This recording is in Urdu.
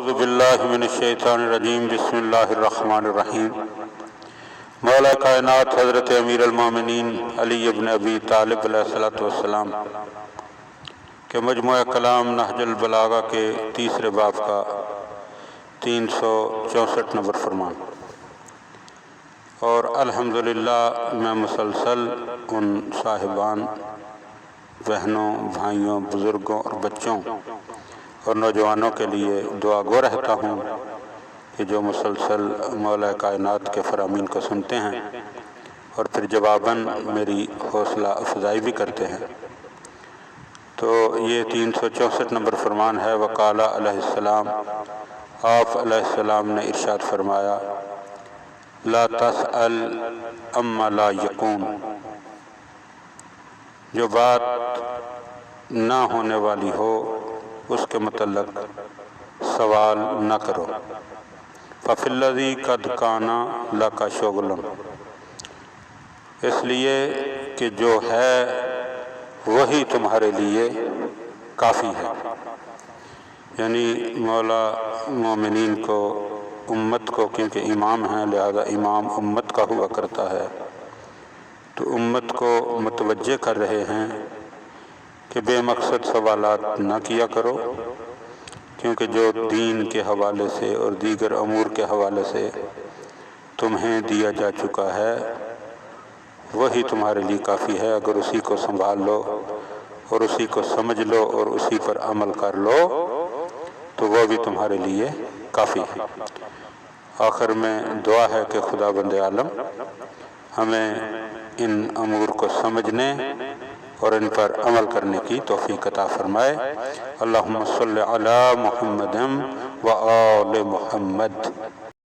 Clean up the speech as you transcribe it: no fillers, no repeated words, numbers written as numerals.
اعوذ باللہ من الشیطان الرجیم بسم اللہ الرحمن الرحیم۔ مولا کائنات حضرت امیر المومنین علی ابن ابی طالب علیہ السلام کے مجموعہ کلام نہج البلاغہ کے تیسرے باب کا 364 نمبر فرمان، اور الحمدللہ میں مسلسل ان صاحبان، بہنوں، بھائیوں، بزرگوں اور بچوں اور نوجوانوں کے لیے دعا گو رہتا ہوں کہ جو مسلسل مولا کائنات کے فرامین کو سنتے ہیں اور پھر جواباً میری حوصلہ افزائی بھی کرتے ہیں۔ تو یہ 364 نمبر فرمان ہے۔ وقال علیہ السلام، آپ علیہ السلام نے ارشاد فرمایا، لا تسأل عما لا یکون، جو بات نہ ہونے والی ہو اس کے متعلق سوال نہ کرو۔ ففی الذی قد کان لک شغل، اس لیے کہ جو ہے وہی تمہارے لیے کافی ہے۔ یعنی مولا مومنین کو، امت کو، کیونکہ امام ہیں لہذا امام امت کا ہوا کرتا ہے، تو امت کو متوجہ کر رہے ہیں کہ بے مقصد سوالات نہ کیا کرو، کیونکہ جو دین کے حوالے سے اور دیگر امور کے حوالے سے تمہیں دیا جا چکا ہے وہی تمہارے لیے کافی ہے۔ اگر اسی کو سنبھال لو اور اسی کو سمجھ لو اور اسی پر عمل کر لو تو وہ بھی تمہارے لیے کافی ہے۔ آخر میں دعا ہے کہ خدا بند عالم ہمیں ان امور کو سمجھنے اور ان پر عمل کرنے کی توفیق عطا فرمائے۔ اللہم صلی علی محمد و آل محمد۔